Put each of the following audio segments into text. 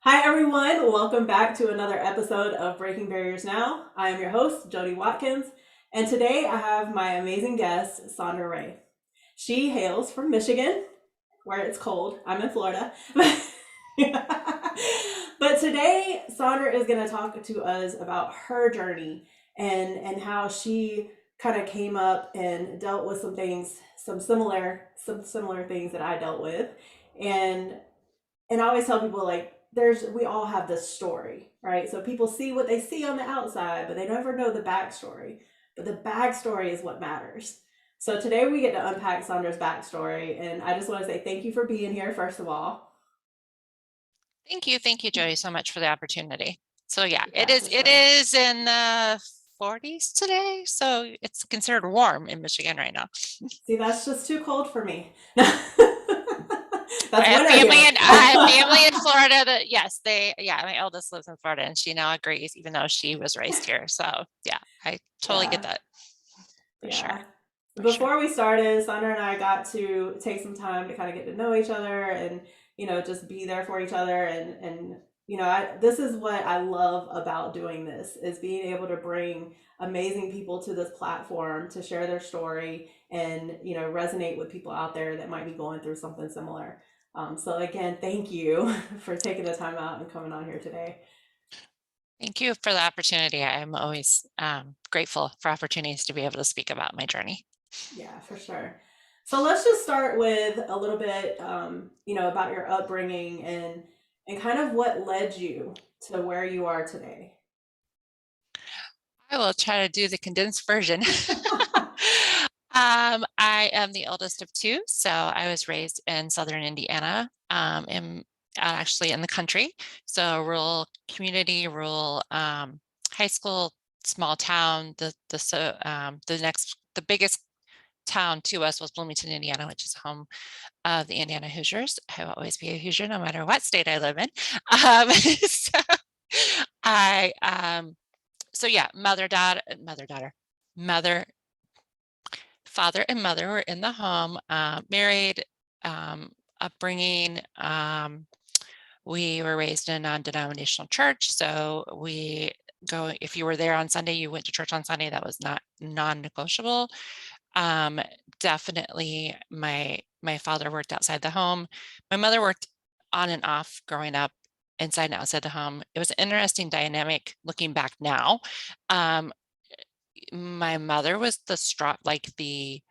Hi, everyone. Welcome back to another episode of Breaking Barriers Now. I am your host, Jody Watkins, and today I have my amazing guest, Sondra Ray. She hails from Michigan, where it's cold. I'm in Florida. But today, Sondra is going to talk to us about her journey and how she kind of came up and dealt with some things, some similar things that I dealt with, and I always tell people like we all have this story, right? So people see what they see on the outside, but they never know the backstory. But the backstory is what matters. So today we get to unpack Sondra's backstory, and I just want to say thank you for being here, first of all. Thank you, Jody, so much for the opportunity. So yeah, it Yeah, is for it sure. is in the 40s today, so it's considered warm in Michigan right now. See, that's just too cold for me. That's winter here. I have family in Florida that my eldest lives in Florida and she now agrees, even though she was raised here. So yeah, I totally get Yeah, that for sure. yeah. For sure. Before we started, Sandra and I got to take some time to kind of get to know each other and, just be there for each other. This is what I love about doing this is being able to bring amazing people to this platform to share their story and, resonate with people out there that might be going through something similar. So again, thank you for taking the time out and coming on here today. Thank you for the opportunity. I'm always grateful for opportunities to be able to speak about my journey. Yeah, for sure. So let's just start with a little bit, about your upbringing and kind of what led you to where you are today. I will try to do the condensed version. I am the oldest of two, so I was raised in southern Indiana, actually in the country. So rural community, rural high school, small town. The biggest town to us was Bloomington, Indiana, which is home of the Indiana Hoosiers. I will always be a Hoosier no matter what state I live in. So I so yeah, mother, father and mother were in the home, married, upbringing. We were raised in a non-denominational church, so if you were there on Sunday, you went to church on Sunday. That was not non-negotiable. Um, Definitely my father worked outside the home. My mother worked on and off growing up inside and outside the home. It was an interesting dynamic looking back now. Um, my mother was the strong, like the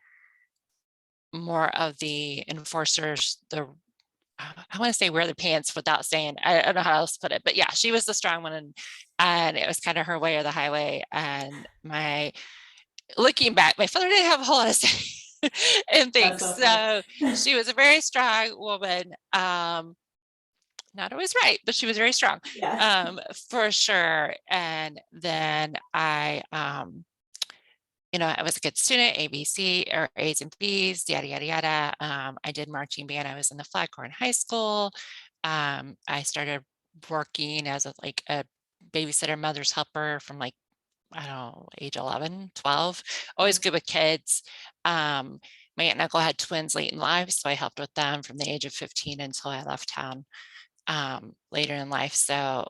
more of the enforcers, I want to say wear the pants without saying, I don't know how else to put it, but yeah, she was the strong one, and it was kind of her way or the highway. And looking back, my father didn't have a whole lot of say in That's things. so funny. So she was a very strong woman. Not always right, but she was very strong, Yeah. for sure. And then I was a good student, ABC or A's and B's, yada, yada, yada. I did marching band. I was in the flag corps in high school. I started working as a babysitter, mother's helper from I don't know, age 11, 12, always good with kids. My aunt and uncle had twins late in life, so I helped with them from the age of 15 until I left town later in life. So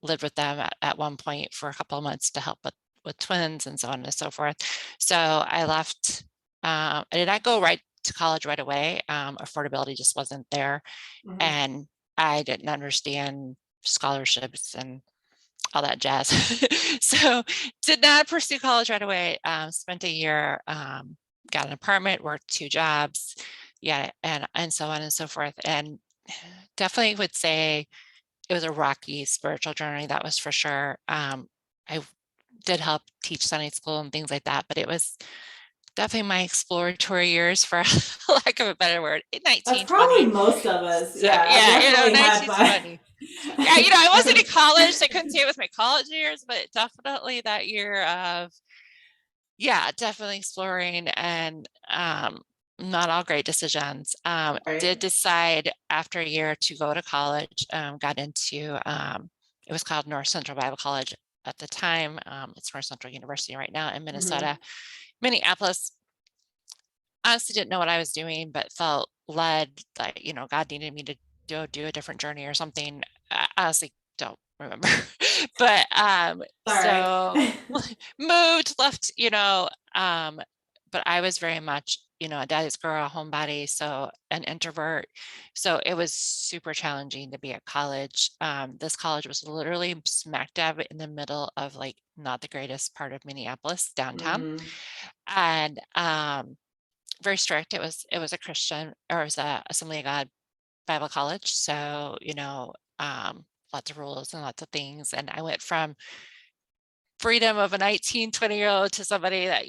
lived with them at one point for a couple of months to help with twins and so on and so forth. So I left. I did not go right to college right away. Affordability just wasn't there, Mhm. and I didn't understand scholarships and all that jazz. So did not pursue college right away. Spent a year, got an apartment, worked two jobs, yeah, and so on and so forth. And definitely would say it was a rocky spiritual journey, that was for sure. I did help teach Sunday school and things like that, but it was definitely my exploratory years, for lack of a better word, in That's probably 1920. most of us. So Yeah, I yeah, definitely had my. 1920. Yeah, I I wasn't in can. college, so I couldn't say it was my college years, but definitely that year of, yeah, definitely exploring and not all great decisions. Did Right. decide after a year to go to college, got into, it was called North Central Bible College at the time. It's North Central University right now in Hmm. Minnesota. Minneapolis, honestly didn't know what I was doing, but felt led that, God needed me to do a different journey or something. honestly don't remember. But, All right. so moved, left, but I was very much, a daddy's girl, a homebody, so an introvert. So it was super challenging to be at college. This college was literally smack dab in the middle of like not the greatest part of Minneapolis, downtown. Hmm. And very strict. It was a Christian, or it was a Assembly of God Bible college. So, lots of rules and lots of things. And I went from freedom of a 19, 20-year-old to somebody that,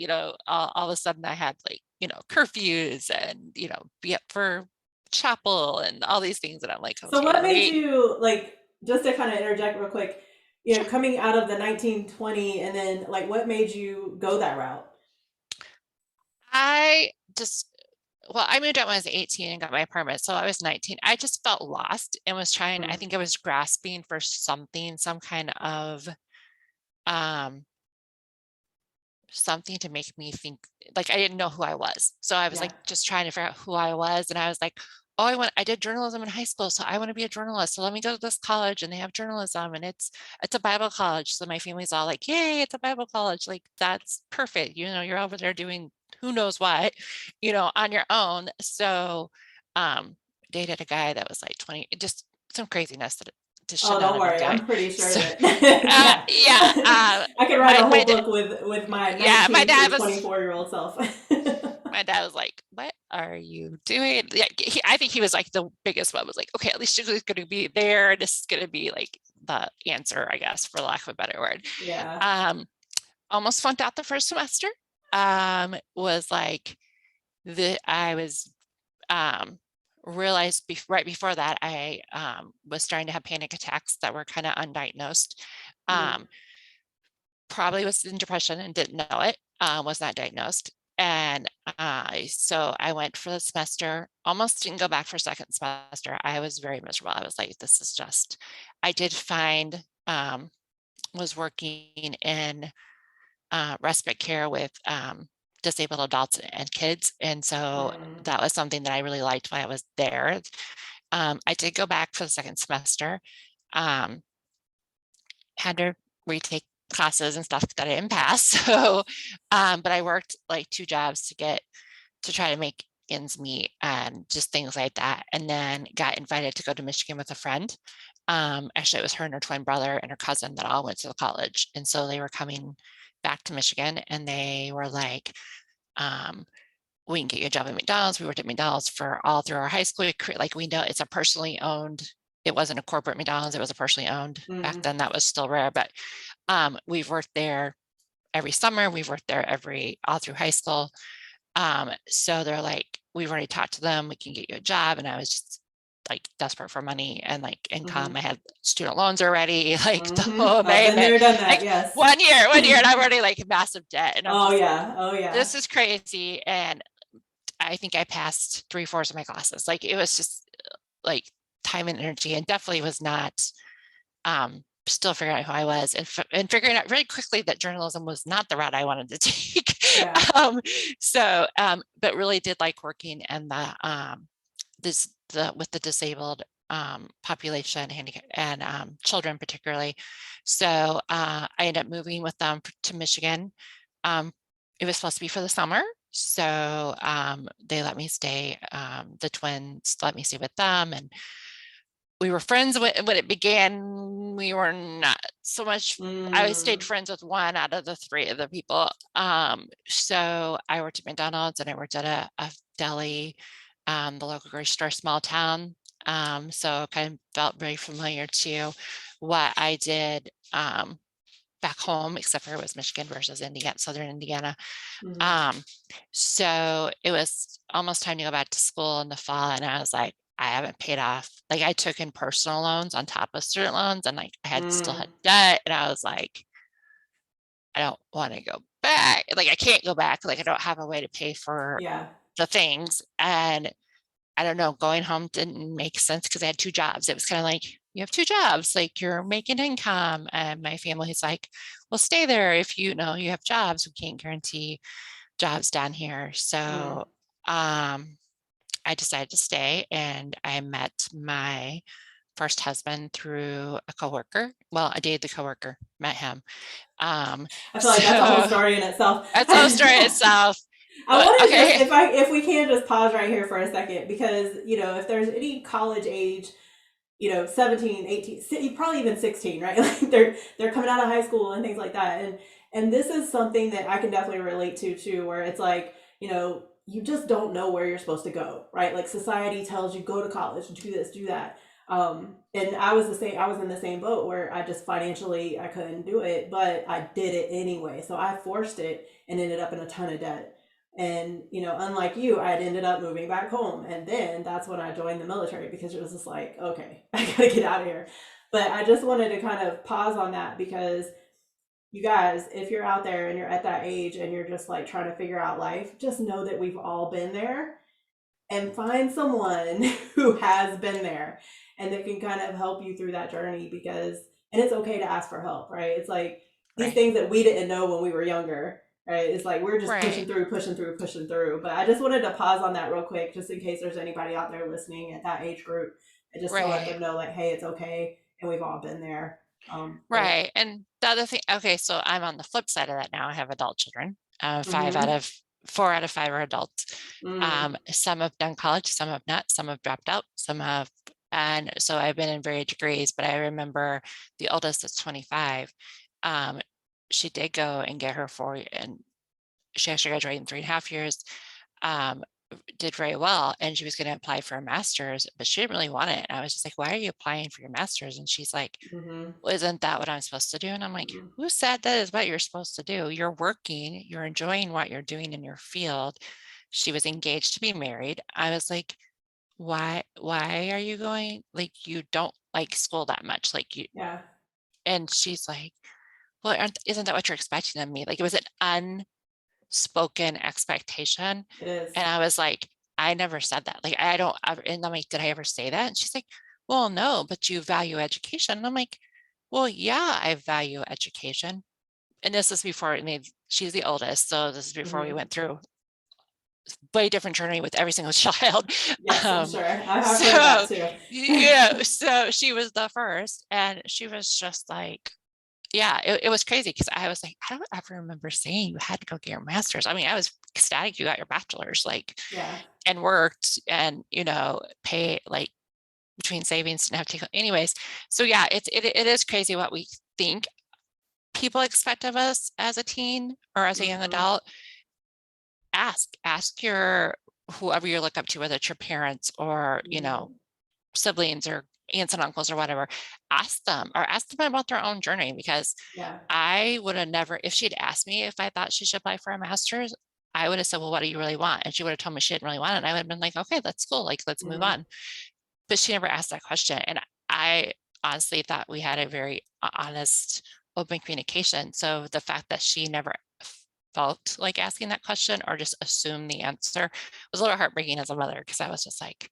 all of a sudden I had like, curfews and, be up for chapel and all these things. And I'm like, So okay, what made wait. you like, just to kind of interject real quick, Sure. coming out of the 1920 and then like what made you go that route? I just, well, I moved out when I was 18 and got my apartment. So I was 19. I just felt lost and was trying, I Mm, think I was grasping for something, some kind of, um, something to make me think like I didn't know who I was. So I was yeah. like just trying to figure out who I was. And I was like, oh, I did journalism in high school. So I want to be a journalist. So let me go to this college and they have journalism and it's a Bible college. So my family's all like, yay, it's a Bible college. Like that's perfect. You're over there doing who knows what, on your own. So dated a guy that was like 20, just some craziness that should Oh, not don't have been worry. doing. I'm pretty sure So that yeah. yeah, I could write my a my whole book with my yeah, my 19 dad through was 24-year-old self. my dad was like, "What are you doing?" Yeah, I think he was like the biggest one. Was like, "Okay, at least she's going to be there, and this is going to be like the answer, I guess, for lack of a better word." Yeah. Um, Almost flunked out the first semester. Was like I was realized right before that I was starting to have panic attacks that were kind of undiagnosed. Mm, Um, Probably was in depression and didn't know it, was not diagnosed. And so I went for the semester, almost didn't go back for second semester. I was very miserable. I was like, this is just, I did find, was working in respite care with disabled adults and kids. And so mm, that was something that I really liked while I was there. I did go back for the second semester. Um, had to retake classes and stuff that I didn't pass. So, but I worked like two jobs to try to make ends meet and just things like that. And then got invited to go to Michigan with a friend. Actually, it was her and her twin brother and her cousin that all went to the college. And so they were coming back to Michigan and they were like, um, we can get you a job at McDonald's. We worked at McDonald's for all through our high school. Like we know it's a personally owned, it wasn't a corporate McDonald's, it was a personally owned. Back mm, then that was still rare, but we've worked there every summer. We've worked there all through high school. So they're like, we've already talked to them. We can get you a job. And I was just like desperate for money and like income. mm-hmm, I had student loans already, like the mm-hmm. whole I've been name. there, done that. Like Yes. one year, and I'm already like massive debt. And I'm Oh just like, yeah. Oh yeah. this is crazy. And I think I passed 3/4 of my classes. Like it was just like time and energy, and definitely was not still figuring out who I was and figuring out very quickly that journalism was not the route I wanted to take. Yeah. But really did like working in the with the disabled population, handicap, and children particularly. So I ended up moving with them to Michigan. Um, it was supposed to be for the summer. So they let me stay. The twins let me stay with them, and we were friends when it began. We were not so much. I stayed Mm, friends with one out of the three of the people. So I worked at McDonald's and I worked at a deli, the local grocery store, small town. So kind of felt very familiar to what I did back home, except for it was Michigan versus Indiana, Southern Indiana. mm, Um, so it was almost time to go back to school in the fall. And I was like, I haven't paid off. Like I took in personal loans on top of student loans and like I had still mm, had debt. And I was like, I don't want to go back. Like I can't go back. Like I don't have a way to pay for yeah. the things. And I don't know, going home didn't make sense because I had two jobs. It was kind of like, you have two jobs, like you're making income. And my family's like, well, stay there if you have jobs. We can't guarantee jobs down here. Mm, So I decided to stay and I met my first husband through a coworker. Well, I dated the coworker, met him. I feel like that's a whole So story in itself. that's the whole story itself. I But want to just, okay. if we can just pause right here for a second, because, if there's any college age, 17, 18, probably even 16, right? Like they're coming out of high school and things like that. And this is something that I can definitely relate to too, where it's like, you just don't know where you're supposed to go, right? Like society tells you go to college, do this, do that. And I was the same, I was in the same boat where I just financially I couldn't do it, but I did it anyway. So I forced it and ended up in a ton of debt. And, unlike you, I had ended up moving back home. And then that's when I joined the military, because it was just like, okay, I gotta get out of here. But I just wanted to kind of pause on that, because you guys, if you're out there and you're at that age and you're just like trying to figure out life, just know that we've all been there, and find someone who has been there and that can kind of help you through that journey. Because, and it's okay to ask for help, right? It's like these Right. things that we didn't know when we were younger, right? It's like we're just Right. pushing through, pushing through, pushing through. But I just wanted to pause on that real quick, just in case there's anybody out there listening at that age group, and just to let Right. them know, like, hey, it's okay, and we've all been there. But Right. And the other thing, okay, so I'm on the flip side of that now. I have adult children. Five out mm-hmm, of 4 out of 5 are adults. mm, Some have done college, some have not, some have dropped out, some have, and so I've been in various degrees, but I remember the oldest is 25. Um, she did go and get her 4, and she actually graduated in 3.5 years. Um, did very well, and she was going to apply for a master's, but she didn't really want it. And I was just like, why are you applying for your master's? And she's like, mm-hmm, well, isn't that what I'm supposed to do? And I'm like, mm-hmm. who said that is what you're supposed to do? You're working, you're enjoying what you're doing in your field. She was engaged to be married. I was like, why are you going? Like, you don't like school that much. Like you, Yeah, and she's like, well, isn't that what you're expecting of me? Like, it was an unspoken expectation. it is. And I was like, I never said that. Like, I don't ever, and I'm like, did I ever say that? And she's like, well, no, but you value education. And I'm like, well, yeah, I value education. And this is before, I mean, she's the oldest. So this is before we Mm-hmm. went through way different journey with every single child. Yes, I'm Um, sure. I've heard that so too. yeah, so she was the first, and she was just like, yeah, it was crazy, because I was like, I don't ever remember saying you had to go get your master's. I mean, I was ecstatic you got your bachelor's, like, Yeah. and worked and, pay like between savings and have to, anyways. So yeah, it is crazy what we think people expect of us as a teen or as a young Mm-hmm. adult. Ask your whoever you look up to, whether it's your parents or, Mm-hmm. siblings or aunts and uncles or whatever. Ask them about their own journey, because Yeah. I would have never, if she'd asked me if I thought she should apply for a master's, I would have said, well, what do you really want? And she would have told me she didn't really want it. And I would have been like, okay, that's cool. Like, let's move Mm-hmm. on. But she never asked that question. And I honestly thought we had a very honest, open communication. So the fact that she never felt like asking that question or just assumed the answer was a little heartbreaking as a mother, because I was just like,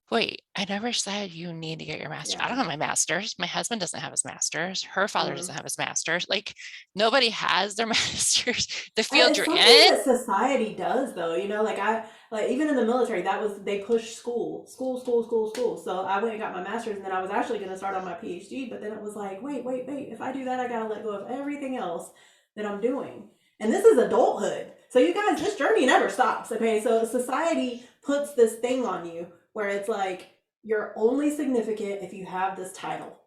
wait, I never said you need to get your master's. I Yeah. don't have my master's. My husband doesn't have his master's. Her father Mm. doesn't have his master's. Like, nobody has their master's. The And field it's you're something in. that society does, though. Like like even in the military, that was they push school, school, school, school, school. So I went and got my master's, and then I was actually going to start on my PhD. But then it was like, wait, wait, wait. If I do that, I got to let go of everything else that I'm doing. And this is adulthood. So you guys, this journey never stops. Okay, so society puts this thing on you where it's like you're only significant if you have this title.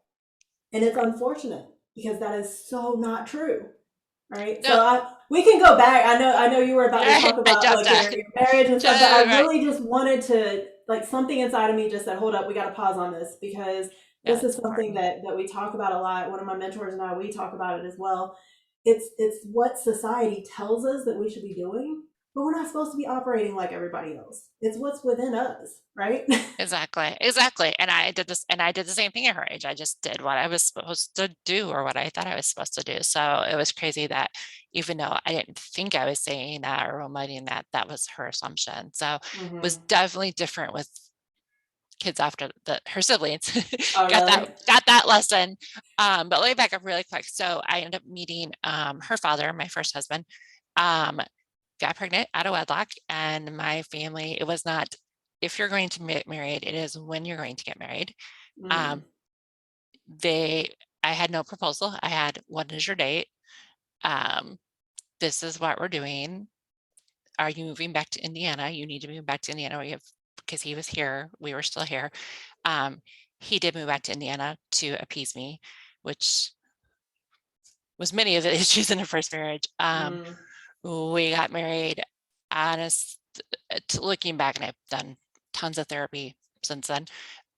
And it's Right. unfortunate, because that is so not true, right? No, So we can go back. I know you were about to talk I about jumped like on. your marriage and stuff, but I Right. really just wanted to, like, something inside of me just said, hold up, we got to pause on this, because Yeah, this it's is something important. that we talk about a lot. One of my mentors and I, we talk about it as well. It's what society tells us that we should be doing, but we're not supposed to be operating like everybody else. It's what's within us, right? Exactly. Exactly. And I did this, and I did the same thing at her age. I just did what I was supposed to do, or what I thought I was supposed to do. So it was crazy that, even though I didn't think I was saying that or omitting that, that was her assumption. So it was Hmm. definitely different with kids after her siblings. Oh, got that really? got that lesson. But let me back up really quick. So I ended up meeting her father, my first husband. Um, got pregnant out of wedlock, and my family, it was not if you're going to get married, it is when you're going to get married. Mm. Um, they I had no proposal. I had, "What is your date? Um, this is what we're doing. Are you moving back to Indiana? You need to move back to Indiana." We have because he was here, we were still here. Um, he did move back to Indiana to appease me, which was many of the issues in the first marriage. Mm. We got married, honest looking back, and I've done tons of therapy since then.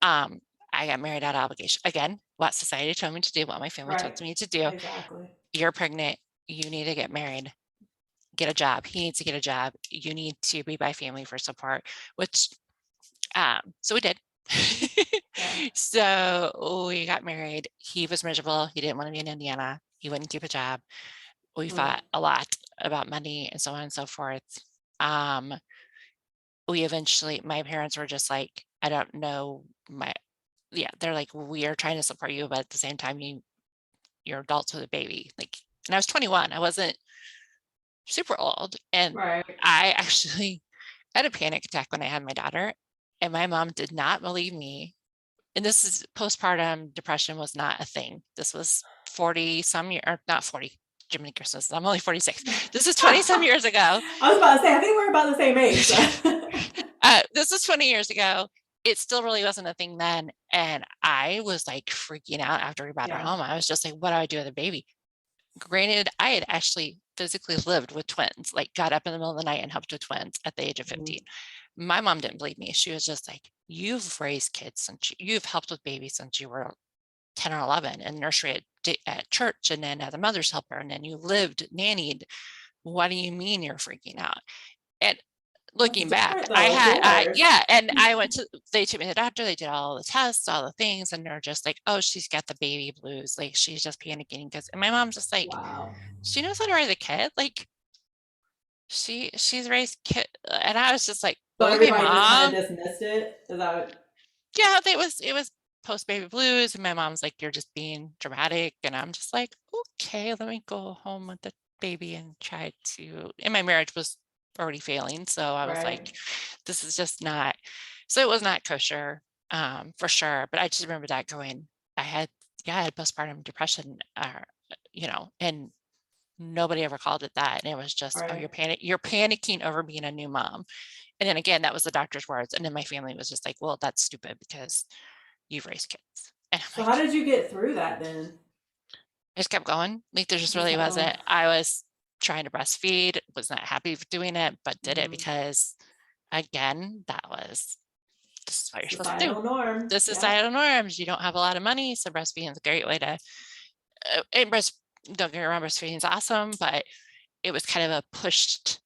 Um, I got married out of obligation. Again, what society told me to do, what my family told Right. me to do. Exactly. You're pregnant, you need to get married, get a job. He needs to get a job. You need to be by family for support, which so we did. Yeah. So we got married. He was miserable. He didn't want to be in Indiana. He wouldn't keep a job. We Mm. fought a lot about money and so on and so forth. Um, we eventually, my parents were just like, I don't know, yeah, they're like, we are trying to support you, but at the same time, you're adults with a baby. Like, and I was 21. I wasn't super old. And Right. I actually had a panic attack when I had my daughter, and my mom did not believe me. And this is postpartum depression was not a thing. This was 40 some year, or not 40. Jiminy Christmas. I'm only 46. This is 20 some years ago. I was about to say, I think we're about the same age. So. This is 20 years ago. It still really wasn't a thing then. And I was like freaking out after we brought her Yeah. home. I was just like, what do I do with a baby? Granted, I had actually physically lived with twins, like got up in the middle of the night and helped with twins at the age of Mm. 15. My mom didn't believe me. She was just like, you've raised kids since you've helped with babies since you were 10 or 11 in nursery at church, and then as a mother's helper, and then you lived nannied. What do you mean you're freaking out? And That's looking back, different though. It's yours. yeah, and they took me to the doctor, they did all the tests, all the things, and they're just like, oh, she's got the baby blues, like she's just panicking. Because, and my mom's just like, Wow. she knows how to raise a kid, like she's raised kid. And I was just like, So okay, everybody just kind of mom. dismissed it. Is that Yeah, it was post baby blues, and my mom's like, you're just being dramatic, and I'm just like, okay, let me go home with the baby and try to. And my marriage was already failing, so I was like, right? this is just not. So it was not kosher, for sure. But I just remember that going. I had yeah, I had postpartum depression, and nobody ever called it that, and it was just, oh, Right. you're panicking over being a new mom. And then again, that was the doctor's words, and then my family was just like, well, that's stupid because you've raised kids. And I'm So how like, did you get through that then? I just kept going. Like there just Just really kept going. wasn't. I was trying to breastfeed, was not happy with doing it, but did it Mm. because again, that was this is what you're supposed to do. Societal norm. The Yep. societal norms. You don't have a lot of money, so breastfeeding is a great way to and don't get me wrong, breastfeeding is awesome, but it was kind of a pushed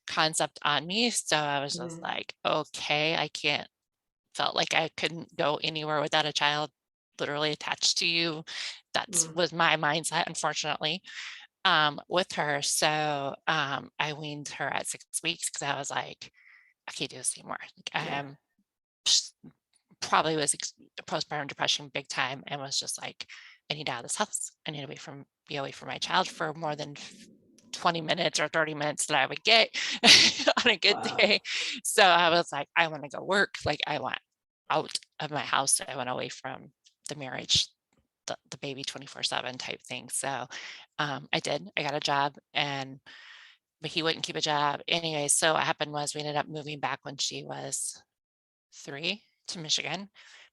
concept on me. So I was just Mm. like, okay, I can't felt like I couldn't go anywhere without a child literally attached to you. That's Mm. was my mindset, unfortunately, with her. So I weaned her at 6 weeks because I was like, I can't do this anymore. Like I Yeah. am probably was postpartum depression big time and was just like, I need out of this house. I need to be away from my child for more than 20 minutes or 30 minutes that I would get on a good Wow. day. So I was like, I want to go work. Like I want out of my house. I went away from the marriage, the baby 24/7 type thing. So I did. I got a job, but he wouldn't keep a job anyway. So what happened was we ended up moving back when she was 3 to Michigan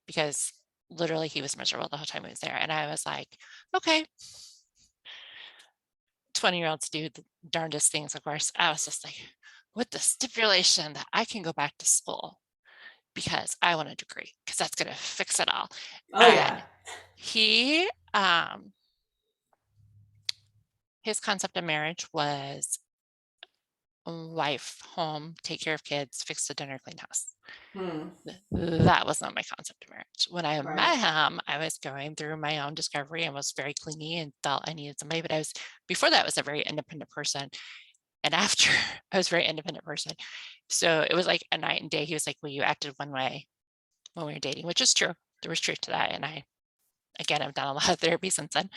because literally he was miserable the whole time he was there. And I was like, okay, 20-year-olds do the darndest things, of course. I was just like, with the stipulation that I can go back to school because I want a degree because that's going to fix it all. Oh yeah. And he, his concept of marriage was wife, home, take care of kids, fix the dinner, clean house. Hmm. That was not my concept of marriage. When I Right. met him, I was going through my own discovery and was very clingy and felt I needed somebody. But before that, I was a very independent person. And after, I was a very independent person. So it was like a night and day. He was like, well, you acted one way when we were dating, which is true. There was truth to that. And again, I've done a lot of therapy since then.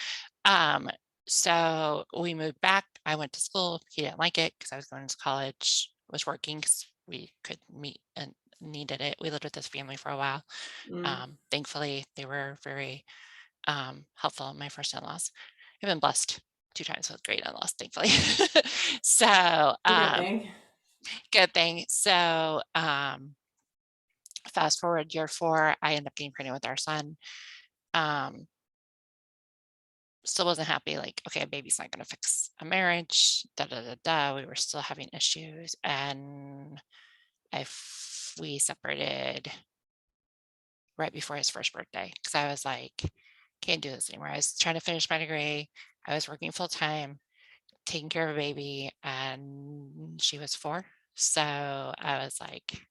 Um, so we moved back. I went to school. He didn't like it because I was going to college, was working because we could meet and needed it. We lived with this family for a while. Mm, Thankfully, they were very helpful. My first in-laws. I've been blessed 2 times with great in-laws, thankfully. So, it's a good thing. good thing. So, fast forward year 4, I end up getting pregnant with our son. Um, Still wasn't happy, like, okay, a baby's not gonna fix a marriage, da da da da. We were still having issues, and we separated right before his first birthday because I was like, can't do this anymore. I was trying to finish my degree. I was working full time, taking care of a baby, and she was 4. So I was like,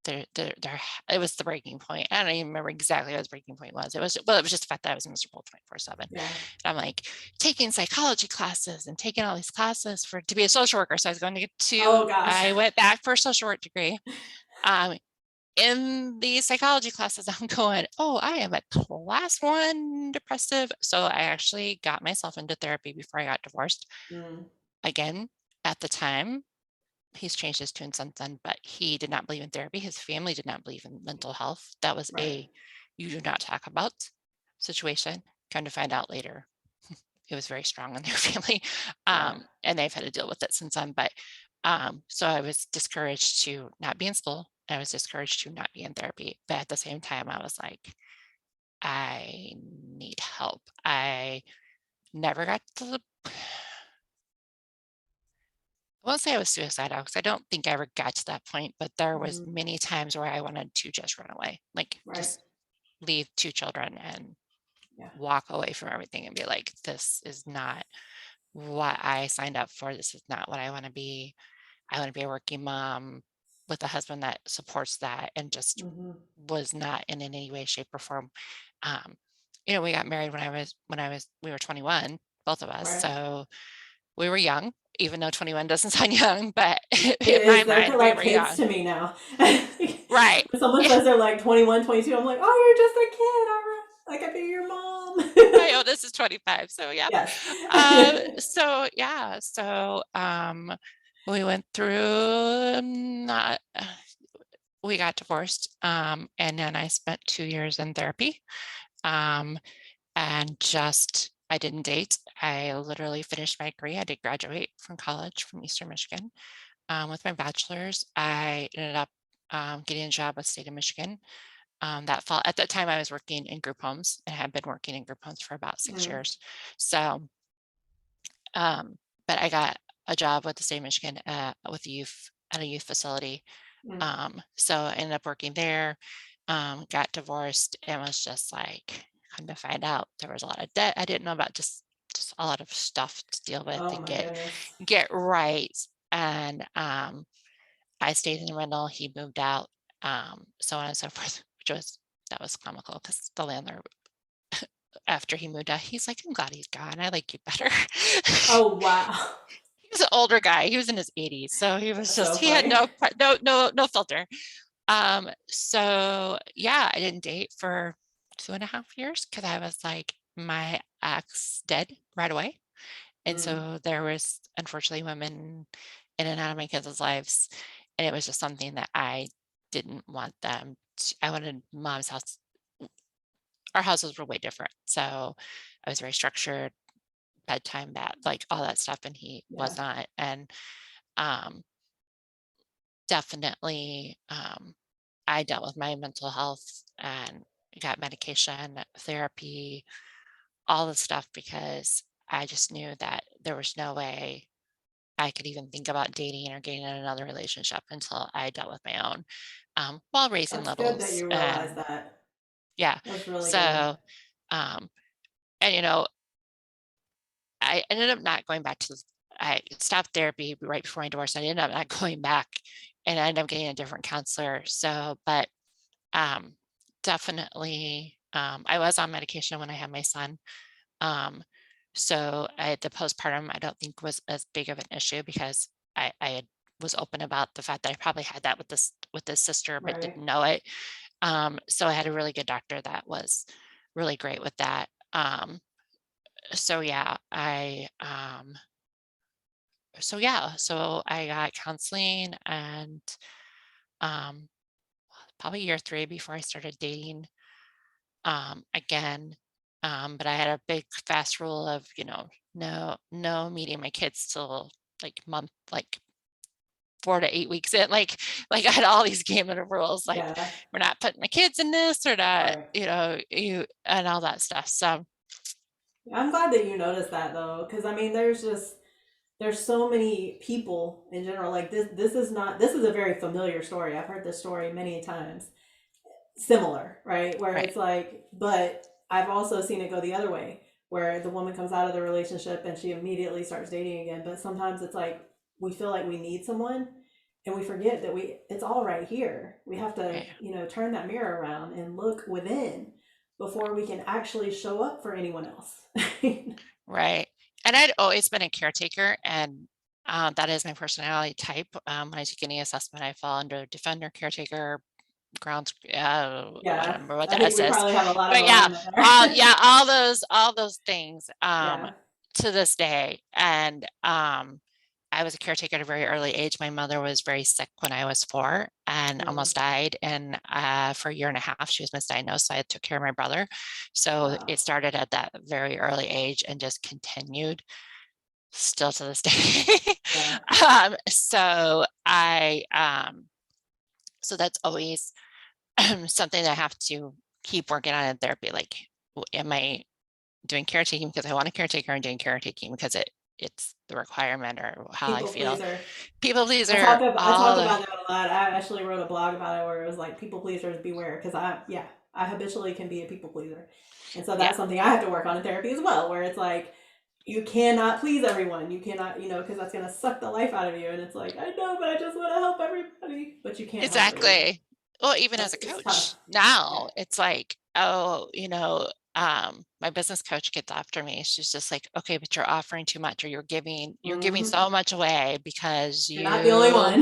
there, it was the breaking point. I don't even remember exactly what the breaking point was. It was just the fact that I was miserable 24/7. And Yeah. I'm like taking psychology classes and taking all these classes to be a social worker. So I was going to get Oh gosh. I went back for a social work degree. Um, in the psychology classes, I'm going, oh, I am a class 1 depressive. So I actually got myself into therapy before I got divorced. Mm, Again, at the time, he's changed his tune since then, but he did not believe in therapy. His family did not believe in mental health. That was right. a you do not talk about situation. Kind of find out later. It was very strong in their family. Yeah. And they've had to deal with it since then. But so I was discouraged to not be in school. I was discouraged to not be in therapy. But at the same time, I was like, I need help. I never got to the I won't say I was suicidal because I don't think I ever got to that point, but there was Mhm. many times where I wanted to just run away, like Right. just leave 2 children and Yeah. walk away from everything and be like, this is not what I signed up for. This is not what I want to be. I want to be a working mom with a husband that supports that and just Hmm. was not in any way, shape, or form. Um, we got married we were 21, both of us. Right. So we were young, even though 21 doesn't sound young, but It in my is. They're mind, kind of we like were kids young. to me now. Right. When someone Yeah. says they're like 21, 22, I'm like, oh, you're just a kid. All right. Like I be your My mom. oldest is 25. So yeah. Yes. So yeah. So we went through not we got divorced. And then I spent 2 years in therapy. Um, and just I didn't date. I literally finished my degree. I did graduate from college from Eastern Michigan with my bachelor's. I ended up getting a job with state of Michigan. That fall at that time I was working in group homes and had been working in group homes for about 6 years. So, um, but I got a job with the state of Michigan with youth at a youth facility. Mm, So I ended up working there. Got divorced and was just like, come to find out there was a lot of debt I didn't know about, just a lot of stuff to deal with oh and my goodness. get right. And I stayed in the rental. He moved out, so on and so forth, that was comical because the landlord, after he moved out, he's like, I'm glad he's gone. I like you better. Oh wow. He was an older guy. He was in his 80s, so That's so he had funny. no filter. So yeah, I didn't date for 2.5 years because I was like, my ex dead right away. And Mm, so there was unfortunately women in and out of my kids' lives. And it was just something that I didn't want I wanted mom's house. Our houses were way different. So I was very structured, bedtime, that like all that stuff. And he yeah. was not. And um, definitely I dealt with my mental health and got medication, therapy, all the stuff because I just knew that there was no way I could even think about dating or getting in another relationship until I dealt with my own, while raising That's good that littles. you realize And that. yeah, That's really good. so, um, and I ended up not going back I stopped therapy right before my divorce. I ended up not going back and I ended up getting a different counselor. So, but Um, definitely, I was on medication when I had my son. Um, so the postpartum, I don't think was as big of an issue because was open about the fact that I probably had that with this sister, but Right. didn't know it. So I had a really good doctor that was really great with that. So yeah, so I got counseling and, um, probably year 3 before I started dating again. But I had a big fast rule of, no meeting my kids till like 4 to 8 weeks in. Like I had all these game of rules, like Yeah. we're not putting my kids in this or not, Right. you and all that stuff. So I'm glad that you noticed that though, because I mean, there's so many people in general. Like this is not this is a very familiar story. I've heard this story many times, similar, right? Where right, it's like, but I've also seen it go the other way, where the woman comes out of the relationship and she immediately starts dating again. But sometimes it's like we feel like we need someone and we forget that it's all right here. We have to, right, turn that mirror around and look within before we can actually show up for anyone else. right. And I'd always been a caretaker, and that is my personality type. When I take any assessment, I fall under defender, caretaker, grounds. I don't Yeah, remember what I the think S we is, probably have a lot of but yeah, alignment there. yeah, all those things. Yeah. To this day, and I was a caretaker at a very early age. My mother was very sick when I was 4 and Mm, almost died. And for a year and a half, she was misdiagnosed. So I took care of my brother. So wow. it started at that very early age and just continued still to this day. Yeah. So that's always something that I have to keep working on in therapy. Like, am I doing caretaking because I want a caretaker and doing caretaking because it's the requirement or how I People feel. pleaser. People I pleaser, talk about I all talk the about that a lot. I actually wrote a blog about it where it was like people pleasers beware because I habitually can be a people pleaser, and so yeah, that's something I have to work on in therapy as well. Where it's like you cannot please everyone. You cannot because that's gonna suck the life out of you. And it's like I know, but I just want to help everybody, but you can't help everyone. exactly. Well, even as That's a it's tough. coach Yeah. now, it's like, oh, my business coach gets after me. She's just like, okay, but you're offering too much, or you're giving Hmm. so much away because You're not the only one.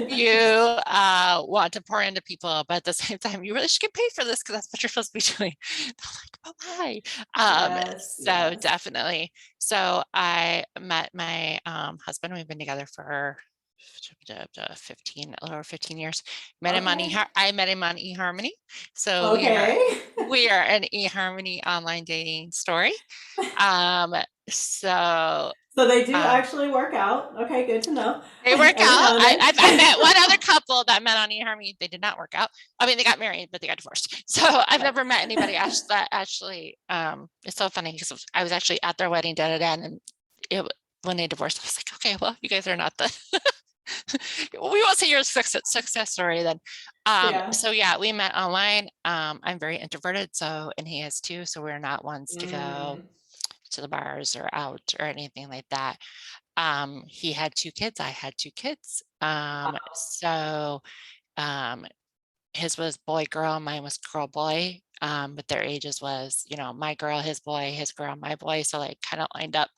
you want to pour into people, but at the same time, you really should get paid for this because that's what you're supposed to be doing. I'm like, but why? Yes. So Yes. definitely. So I met my husband. We've been together for 15, a little over 15 years. Okay. I met him on eHarmony. So Okay. we are an eHarmony online dating story. Um, so So they do uh, actually work out. Okay, good to know. they work Every out. now and I met one other then. couple that met on eHarmony. They did not work out. I mean, they got married, but they got divorced. So I've never met anybody that actually. It's so funny because I was actually at their wedding, and when they divorced, I was like, okay, well, you guys are not the. We won't say your success story then. Yeah. So yeah, we met online. I'm very introverted, and he is too. So we're not ones to go Mm. to the bars or out or anything like that. He had 2 kids, I had 2 kids. So um, his was boy, girl, mine was girl, boy. But their ages was, my girl, his boy, his girl, my boy. So like kind of lined up,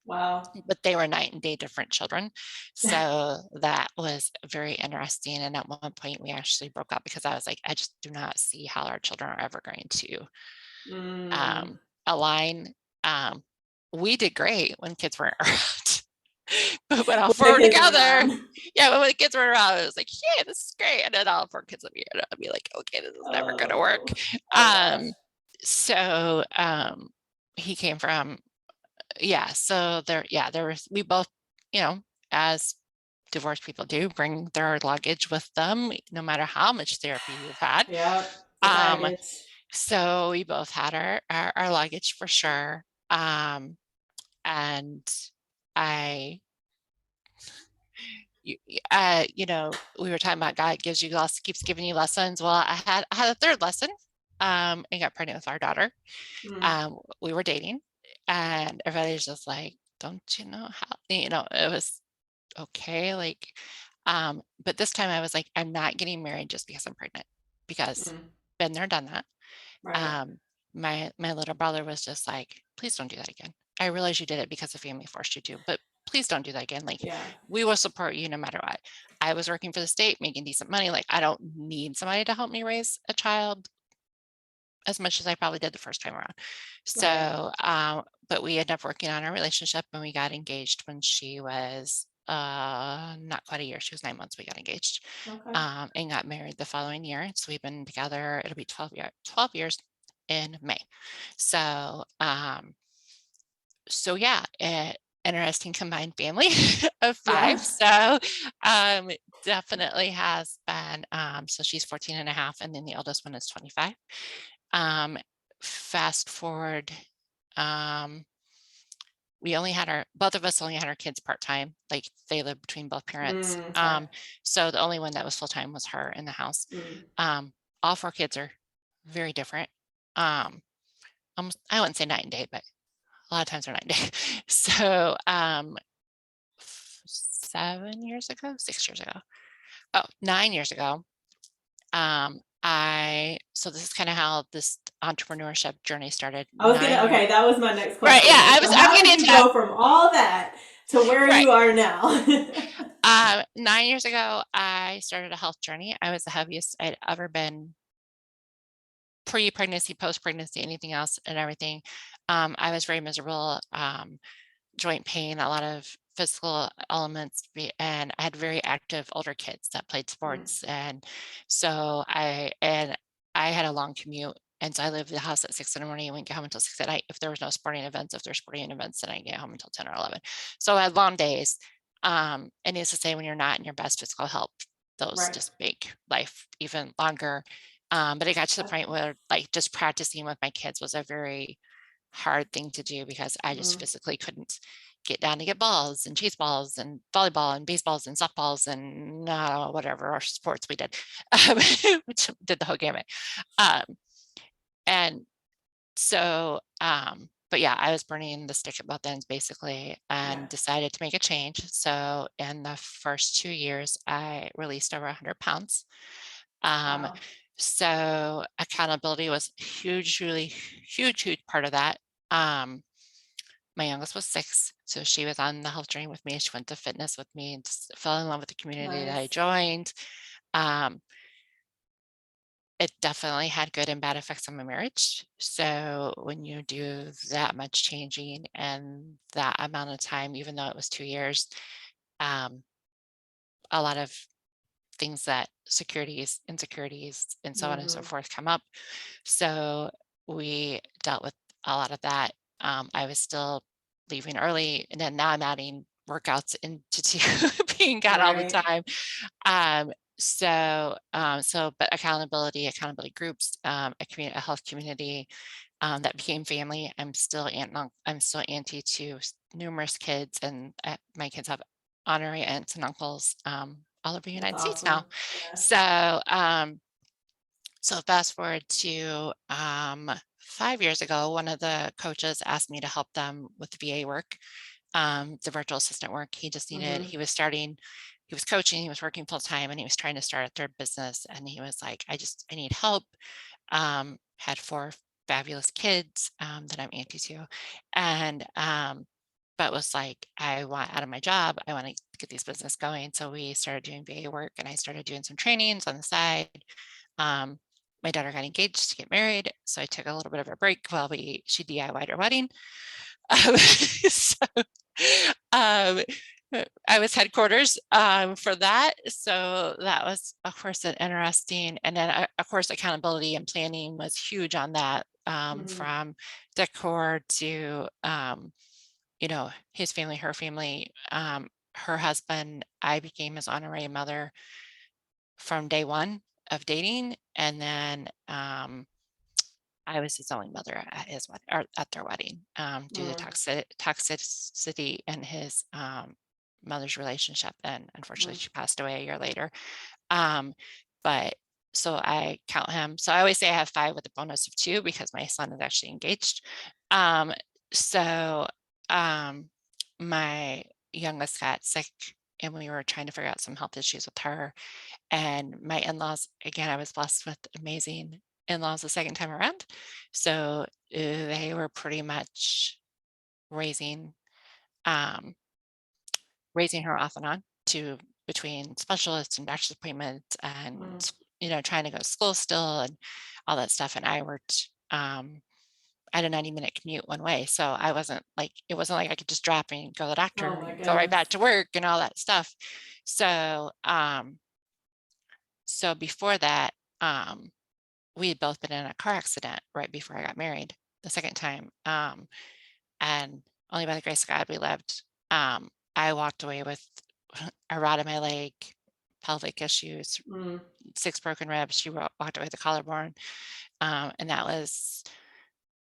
Wow. but they were night and day different children. So that was very interesting. And at one point we actually broke up because I was like, I just do not see how our children are ever going to Mm. um, align. Um, we did great when kids weren't around. But when all When 4 the were kids are together, around. yeah, when the kids were around, it was like, yeah, this is great. And then all 4 kids would be, I'd be like, okay, this is never gonna work. Oh. Oh gosh. Um, so he came from, yeah, so there was, we both, you know, as divorced people do, bring their luggage with them, no matter how much therapy you've had. Yeah. The Um, baggage. so we both had our luggage for sure. And I you, we were talking about God keeps giving you lessons. Well, I had a third lesson, and got pregnant with our daughter. Mm. We were dating, and everybody's just like, "Don't you know how?" It was okay, like, but this time I was like, "I'm not getting married just because I'm pregnant," because Mm. been there, done that. Right. Um, my little brother was just like, "Please don't do that again. I realize you did it because the family forced you to, but please don't do that again. Like, Yeah. we will support you no matter what." I was working for the state, making decent money. Like, I don't need somebody to help me raise a child as much as I probably did the first time around. Right. So, but we ended up working on our relationship and we got engaged when she was not quite a year. She was 9 months. We got engaged, Okay. and got married the following year. So we've been together. It'll be 12 years in May. So, yeah, interesting combined family of five. Yeah. So, um, definitely has been, so she's 14 and a half, and then the oldest one is 25. Um, fast forward, um, we only had our both of us only had our kids part-time, like, they lived between both parents. Okay. So the only one that was full-time was her in the house. Mm. Um, all 4 kids are very different. Um, almost I wouldn't say night and day, but a lot of times they're night and day. So, 7 years ago, 6 years ago, 9 years ago, I so this is kinda how this entrepreneurship journey started. I was gonna, 9 years. okay, that was my next Right, question. yeah, Like, so I'm how getting did into you that. go from all that to where Right. you are now? 9 years ago, I started a health journey. I was the heaviest I'd ever been pre-pregnancy, post-pregnancy, anything else and everything. I was very miserable, joint pain, a lot of physical elements, and I had very active older kids that played Mm, sports, and so I had a long commute, and so I lived at the house at 6 in the morning and wouldn't get home until 6 at night. If there was no sporting events, if there's sporting events, then I get home until 10 or 11. So I had long days. And needless to say, when you're not in your best physical health, those right. just make life even longer. But it got to the point Definitely. where, like, just practicing with my kids was a very hard thing to do because I just Mm, physically couldn't get down to get balls and chase balls and volleyball and baseballs and softballs and whatever our sports we did, um, which did the whole gamut. Um, and but yeah, I was burning the stick at both ends basically yeah. and decided to make a change. So in the first 2 years, I released over 100 pounds. Um, Wow. so accountability was huge, really huge part of that. Um, my youngest was 6, so she was on the health journey with me. She went to fitness with me and just fell in love with the community that I Nice. joined. Um, it definitely had good and bad effects on my marriage. So when you do that much changing and that amount of time, even though it was 2 years, um, a lot of things that securities, insecurities, and so on and so Hmm. forth come up. So we dealt with a lot of that. I was still leaving early, and then now I'm adding workouts into being gone all the Right. time. But accountability groups, a health community that became family. I'm still auntie to numerous kids, and my kids have honorary aunts and uncles all over the That's United States now. awesome. Yeah. So, fast forward to 5 years ago, one of the coaches asked me to help them with the VA work, the virtual assistant work. Hmm. He was coaching, he was working full time, and he was trying to start a third business. And he was like, I need help. Had 4 fabulous kids that I'm auntie to. And, but was like, I want out of my job. I want to get this business going. So we started doing VA work and I started doing some trainings on the side. Um, my daughter got engaged to get married, so I took a little bit of a break while she DIY'd her wedding. So, um, I was headquarters for that, so that was, of course, an interesting. And then, of course, accountability and planning was huge on that, Hmm. from decor to his family, her family, her husband. I became his honorary mother from day one of dating, and then I was his only mother at his wedding or at their wedding, due to Mm, toxicity in his mother's relationship, and unfortunately, mm, she passed away a year later. Um, but so I count him. So I always say I have 5 with a bonus of 2 because my son is actually engaged. Um, so um, my youngest got sick, and we were trying to figure out some health issues with her, and my in-laws, again, I was blessed with amazing in-laws the second time around. So they were pretty much raising um, raising her off and on to between specialists and doctor's appointments and mm. trying to go to school still and all that stuff. And I worked. I had a 90-minute commute one way. So I wasn't like, it wasn't like I could just drop and go to the Oh doctor my and go right goodness. back to work and all that stuff. So, so before that, um, we had both been in a car accident right before I got married the second time. And only by the grace of God we lived. I walked away with a rod in my leg, pelvic issues, Mm, 6 broken ribs. She walked away with a collarbone. And that was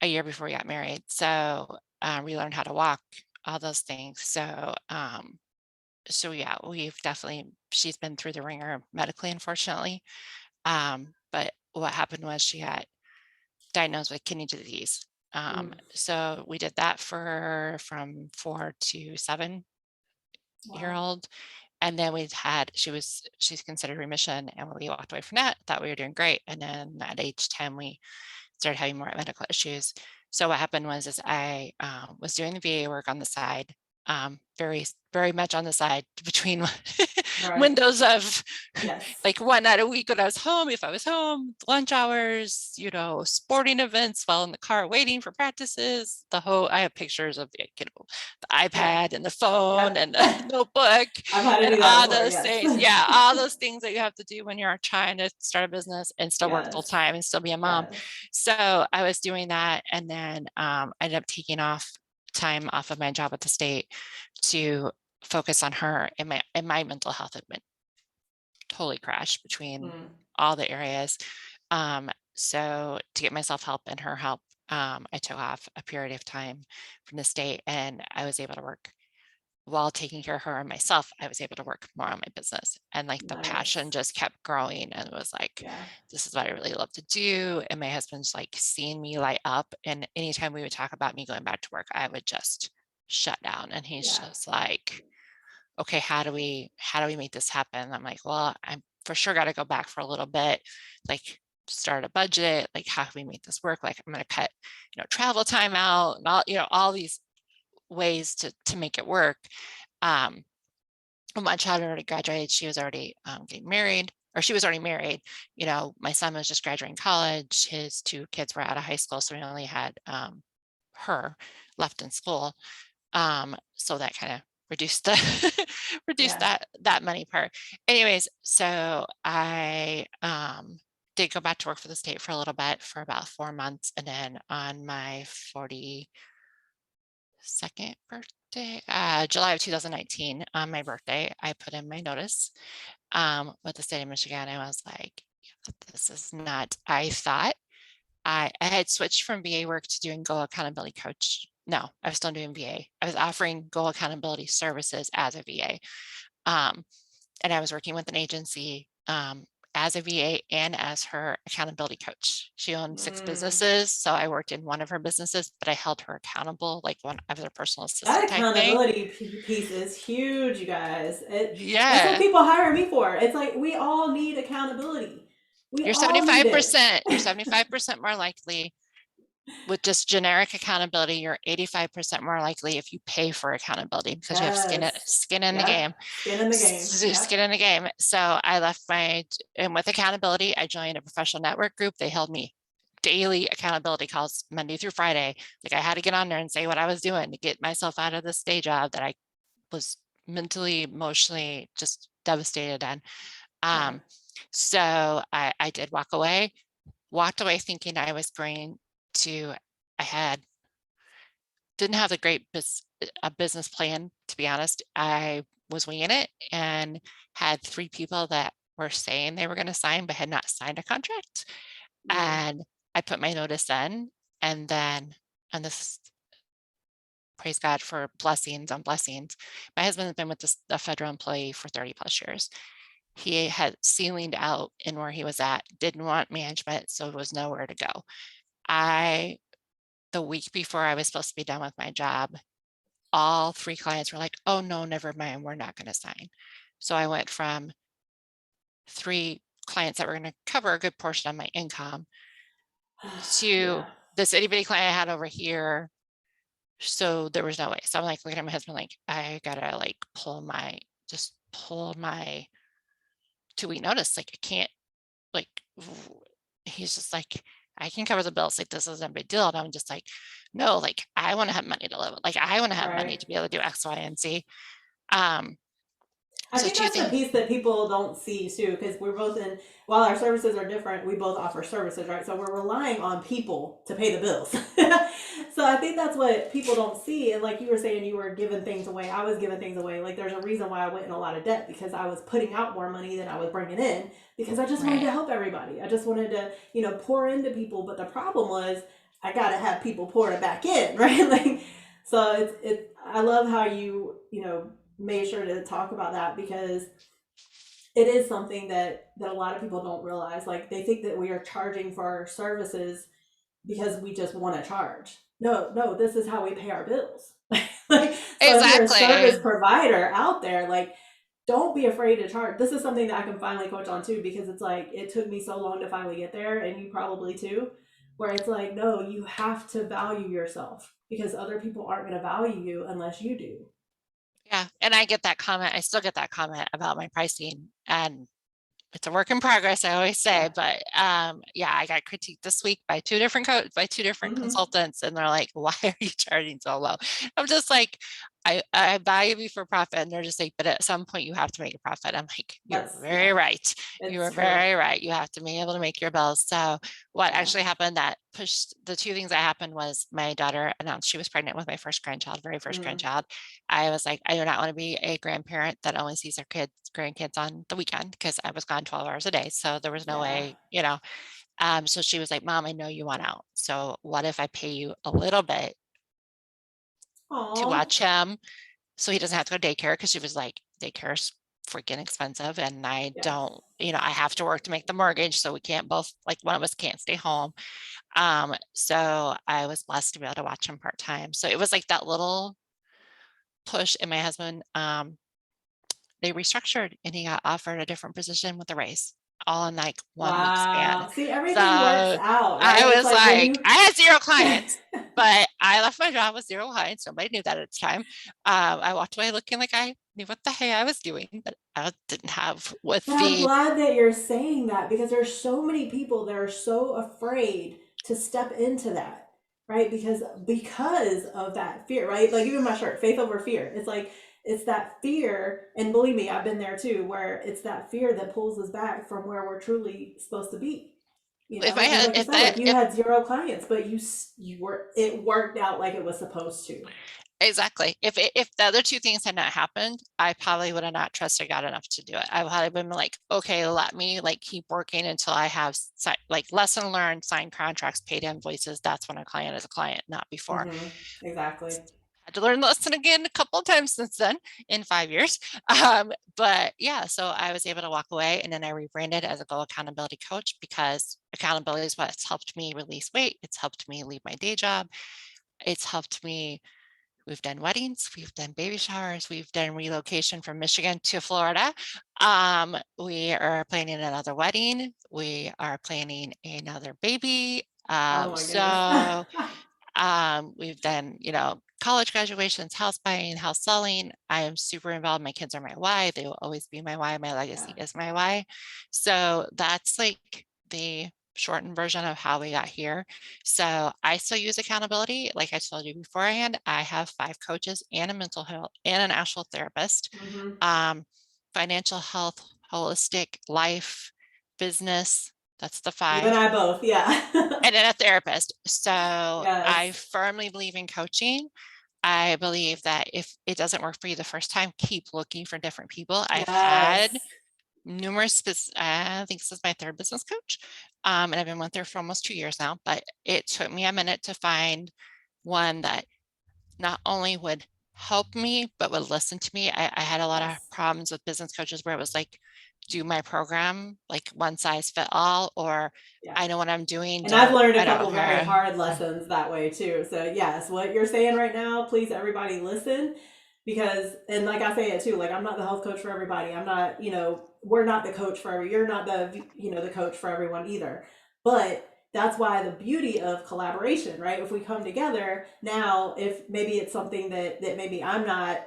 a year before we got married. So we learned how to walk, all those things. So, so yeah, we've definitely, she's been through the ringer medically, unfortunately. But what happened was she got diagnosed with kidney disease. mm, So we did that for her from 4 to 7 year wow. old. And then she's considered remission. And when we walked away from that, thought we were doing great. And then at age 10, we started having more medical issues. So what happened is I was doing the VA work on the side, very much on the side between Right. windows of Yes. like one night a week when I was home, if I was home, lunch hours, sporting events while in the car waiting for practices. I have pictures of the Yeah. iPad and the phone Yep. and the notebook I've had to and do that all before. those Yes. things. Yeah, all those things that you have to do when you're trying to start a business and still work full Yes. time and still be a mom. Yes. So I was doing that, and then I ended up taking off time off of my job at the state to focus on her, and my mental health had been totally crashed between Mm, all the areas. So to get myself help and her help, I took off a period of time from the state, and I was able to work while taking care of her and myself. I was able to work more on my business, and like the passion nice. just kept growing, and it was like, Yeah. this is what I really love to do. And my husband's like seeing me light up. And anytime we would talk about me going back to work, I would just shut down. And he's Yeah. just like, okay, how do we make this happen? I'm like, well, I'm for sure got to go back for a little bit, like start a budget, like how can we make this work? Like I'm going to cut, travel time out and all these ways to make it work. Um, when my child had already graduated, she was already getting married, or she was already married. My son was just graduating college. His 2 kids were out of high school, so we only had her left in school. So that kind of reduced the reduced Yeah. that money part. Anyways, so I did go back to work for the state for a little bit, for about 4 months, and then on my 42nd birthday, July of 2019, on my birthday, I put in my notice with the state of Michigan. I was like, "Yeah, this is not, I thought I had switched from VA work to doing Go Accountability Coach. No, I was still doing VA. I was offering Go Accountability services as a VA. Um, and I was working with an agency as a VA and as her accountability coach. She owned 6 Mm. businesses. So I worked in one of her businesses, but I held her accountable, like one of her personal That assistant type thing. accountability piece is huge, you guys. That's what Yeah. people hire me for. It's like we all need accountability. We You're all need it. 75%. You're 75% more likely with just generic accountability. You're 85% more likely if you pay for accountability, because you have Yes. skin in the game. Yep. Skin in the game. Skin Yep. in the game. So I left and with accountability, I joined a professional network group. They held me daily accountability calls Monday through Friday. Like I had to get on there and say what I was doing to get myself out of this day job that I was mentally, emotionally just devastated on. Yeah. Um, so I did walked away thinking I was going to, I didn't have a great a business plan, to be honest. I was winging it and had 3 people that were saying they were going to sign but had not signed a contract. Mm. And I put my notice in, and then, and this, praise God for blessings on blessings. My husband has been with a federal employee for 30 plus years. He had ceilinged out in where he was at, didn't want management, so there was nowhere to go. I The week before I was supposed to be done with my job, all 3 clients were like, oh no, never mind, we're not going to sign. So I went from 3 clients that were going to cover a good portion of my income to Yeah. this itty bitty client I had over here. So there was no way. So I'm like looking at my husband like, I gotta like pull my 2-week notice. Like I can't, like he's just like, I can cover the bills. Like, this isn't a big deal. And I'm just like, no, like, I want to have money to live. Like, I want to have money Right. to be able to do X, Y, and Z. Um, I so think two that's the things. piece that people don't see too, because we're both in, while our services are different, we both offer services, right? So we're relying on people to pay the bills. So I think that's what people don't see. And like you were saying, you were giving things away. I was giving things away. Like there's a reason why I went in a lot of debt because I was putting out more money than I was bringing in because I just wanted Right. to help everybody. I just wanted to, pour into people. But the problem was I got to have people pour it back in, right? Like, so I love how you made sure to talk about that because it is something that a lot of people don't realize. Like they think that we are charging for our services because we just want to charge. No, no, this is how we pay our bills. Like, so if you're a service Exactly. provider out there, like don't be afraid to charge. This is something that I can finally coach on too because it's like it took me so long to finally get there, and you probably too, where it's like, no, you have to value yourself because other people aren't going to value you unless you do. Yeah. And I get that comment. I still get that comment about my pricing. And it's a work in progress, I always say, Yeah. but yeah, I got critiqued this week by by two different Mm-hmm. consultants, and they're like, "Why are you charging so low?" I'm just like, I value you for profit, and they're just like, "But at some point, you have to make a profit." I'm like, "You're That's very yeah, right. You it's are true. very right. You have to be able to make your bills." So what Yeah. actually happened that pushed the two things that happened was my daughter announced she was pregnant with my first grandchild, very first Mm, grandchild. I was like, I do not want to be a grandparent that only sees their grandkids on the weekend because I was gone 12 hours a day. So there was no yeah. way. So she was like, Mom, I know you want out. So what if I pay you a little bit to Oh, watch him so he doesn't have to go to daycare? Because she was like, daycare's freaking expensive. And I yes. don't, I have to work to make the mortgage. So we can't both, like, one of us can't stay home. So I was blessed to be able to watch him part time. So it was like that little push. And my husband, they restructured and he got offered a different position with a raise all in like 1 week span. Wow. See, So everything works out, right? I It's was like when like, you I had zero clients, but I left my job with zero clients. Nobody knew that at the time. I walked away looking like I knew what the heck I was doing, but I didn't have with But I'm the glad that you're saying that because there's so many people that are so afraid to step into that, right? Because of that fear, right? Like even my shirt, faith over fear. It's like it's that fear, and believe me, I've been there too, where it's that fear that pulls us back from where we're truly supposed to be. if I And had like you if said, that like you if had zero clients, but you were it worked out like it was supposed to. exactly if the other two things had not happened, I probably would have not trusted God enough to do it. I would have been like, okay, let me like keep working until I have like lesson learned, signed contracts, paid invoices. That's when a client is a client, not before. Mm-hmm. Exactly. Had to learn the lesson again a couple of times since then in 5 years. But yeah, so I was able to walk away, and then I rebranded as a Go Accountability Coach because accountability is what's helped me release weight. It's helped me leave my day job. It's helped me. We've done weddings, we've done baby showers, we've done relocation from Michigan to Florida. We are planning another wedding. We are planning another baby. Oh my goodness. We've done, college graduations, house buying, house selling. I am super involved. My kids are my why. They will always be my why. My Yeah. legacy is my why. So that's like the shortened version of how we got here. So I still use accountability. Like I told you beforehand, I have 5 coaches and a mental health and an actual therapist. Mm-hmm. Um, Financial health, holistic life, business. That's the You and 5, I both. Yeah. and then a therapist. So I Yes. firmly believe in coaching. I believe that if it doesn't work for you the first time, keep looking for different people. I've had Yes. numerous, I think this is my third business coach, and I've been with her for almost 2 years now, but it took me a minute to find one that not only would help me, but would listen to me. I had a lot of Yes. problems with business coaches where it was like, do my program, like one size fit all, or Yeah. I know what I'm doing. And I've learned a I don't couple very care. hard lessons that way too. So yes, what you're saying right now, please everybody listen because and like I say it too, like I'm not the health coach for everybody. I'm not, we're not the coach for every you're not the coach for everyone either. But that's why the beauty of collaboration, right? If we come together now, if maybe it's something that maybe I'm not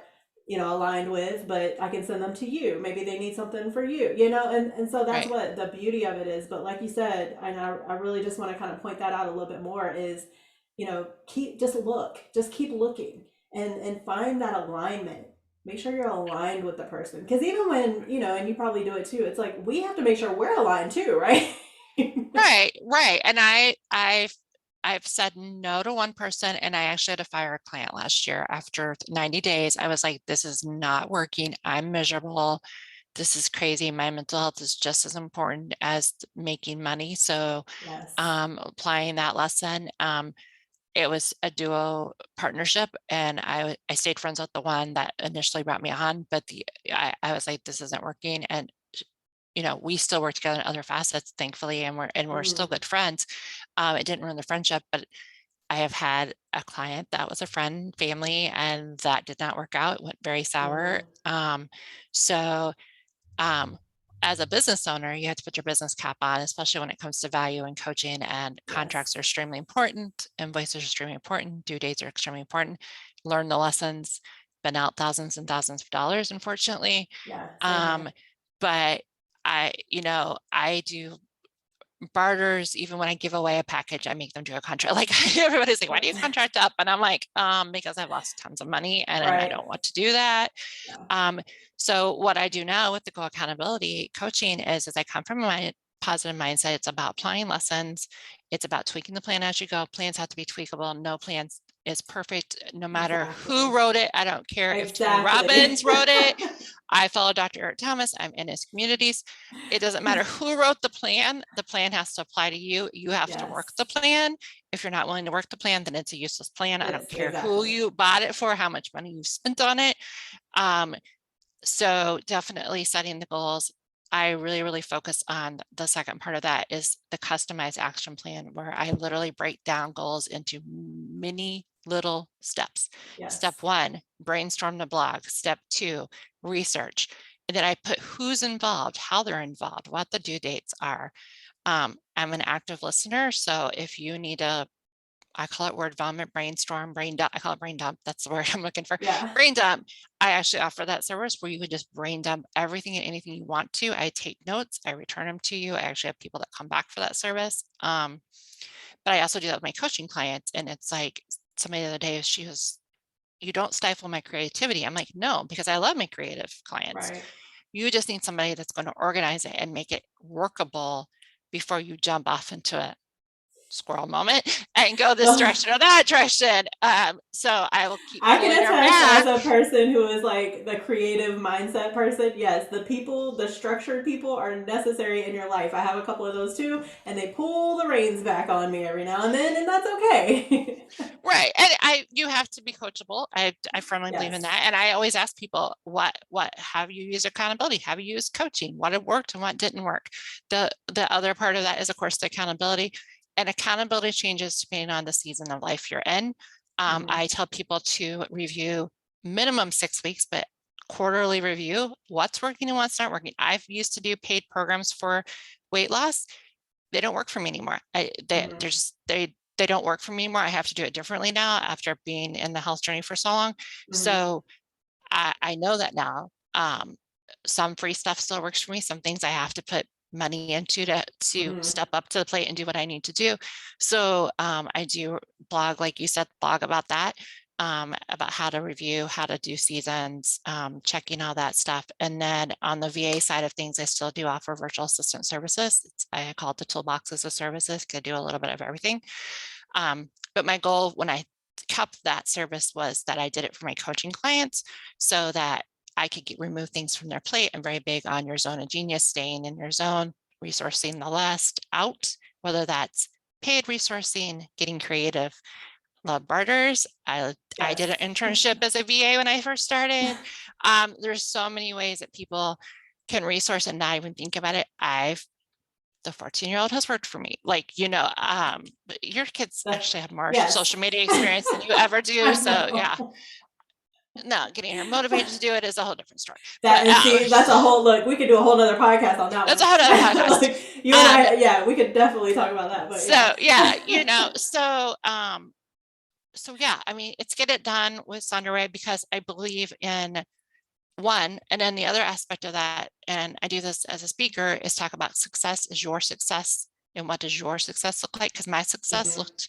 aligned with, but I can send them to you. Maybe they need something for you, and so that's Right. what the beauty of it is. But like you said, and I really just want to kind of point that out a little bit more is, just keep looking and find that alignment. Make sure you're aligned with the person. Because even when, and you probably do it too, it's like we have to make sure we're aligned too, right? Right, right. And I've said no to one person, and I actually had to fire a client last year after 90 days. I was like, this is not working. I'm miserable. This is crazy. My mental health is just as important as making money. So Yes. applying that lesson. It was a duo partnership, and I stayed friends with the one that initially brought me on, but I was like, this isn't working. And we still work together in other facets, thankfully, and we're still Mm. good friends. It didn't ruin the friendship, but I have had a client that was a friend, family, and that did not work out. It went very sour. Mm. So um, as a business owner, you have to put your business cap on, especially when it comes to value and coaching, and Yes. contracts are extremely important. Invoices are extremely important. Due dates are extremely important. Learn the lessons, been out thousands and thousands of dollars, unfortunately. Yeah. Same Um, here. but I do barters. Even when I give away a package, I make them do a contract. Like everybody's like, why do you Yep. contract up? And I'm like, because I've lost tons of money and I Right. don't want to do that. Yeah. Um, so what I do now with the Go Accountability coaching is I come from a positive mindset. It's about applying lessons. It's about tweaking the plan as you go. Plans have to be tweakable. No plans is perfect, no matter who Exactly. wrote it. I don't care if Tony Exactly. Robbins wrote it. I follow Dr. Eric Thomas. I'm in his communities. It doesn't matter who wrote the plan. The plan has to apply to you. You have to work Yes. the plan. If you're not willing to work the plan, then it's a useless plan. I Yes. don't care who Exactly. you bought it for, how much money you spent on it. Um, so definitely setting the goals. I really, really focus on the second part of that is the customized action plan, where I literally break down goals into mini little steps. Yes. Step one, brainstorm the blog. Step two, research. And then I put who's involved, how they're involved, what the due dates are. I'm an active listener. So if you need a I call it word vomit, brainstorm, brain dump. I call it brain dump. That's the word I'm looking for. Yeah. Brain dump. I actually offer that service where you could just brain dump everything and anything you want to. I take notes, I return them to you. I actually have people that come back for that service. But I also do that with my coaching clients. And it's like somebody the other day, she was, you don't stifle my creativity. I'm like, no, because I love my creative clients. Right. You just need somebody that's going to organize it and make it workable before you jump off into it squirrel moment and go this No. direction or that direction. So I will keep I can pulling her attest as back. a person who is like the creative mindset person. Yes, the structured people are necessary in your life. I have a couple of those too, and they pull the reins back on me every now and then, and that's okay. Right. And you have to be coachable. I firmly believe in Yes. that. And I always ask people, what have you used accountability? Have you used coaching? What had worked and what didn't work? The other part of that is, of course, the accountability. And accountability changes depending on the season of life you're in. Mm-hmm. I tell people to review minimum 6 weeks, but quarterly review what's working and what's not working. I've used to do paid programs for weight loss. They don't work for me anymore. Mm-hmm. They don't work for me anymore. I have to do it differently now after being in the health journey for so long. Mm-hmm. So I know that now. Some free stuff still works for me. Some things I have to put money into to Mm-hmm. step up to the plate and do what I need to do. So I do blog, like you said, blog about that, about how to review, how to do seasons, checking all that stuff. And then on the VA side of things, I still do offer virtual assistant services. I call it the toolboxes of services because I do a little bit of everything. But my goal when I kept that service was that I did it for my coaching clients so that I could remove things from their plate. I'm very big on your zone of genius, staying in your zone, resourcing the last out, whether that's paid resourcing, getting creative. Love barters. I Yes. did an internship as a VA when I first started. There's so many ways that people can resource and not even think about it. The 14-year-old has worked for me. Like, but your kids That, actually have more yes. social media experience than you ever do. I So yeah, know. no, getting her motivated to do it is a whole different story. That But and see, that's a whole look. We could do a whole nother podcast on that that's one. a whole other podcast. Like you and Um, I, yeah, we could definitely talk about that. But so yeah. yeah, so yeah, I mean, it's get it done with Sondra because I believe in one, and then the other aspect of that, and I do this as a speaker, is talk about success is your success and what does your success look like? Because my success Hmm. looked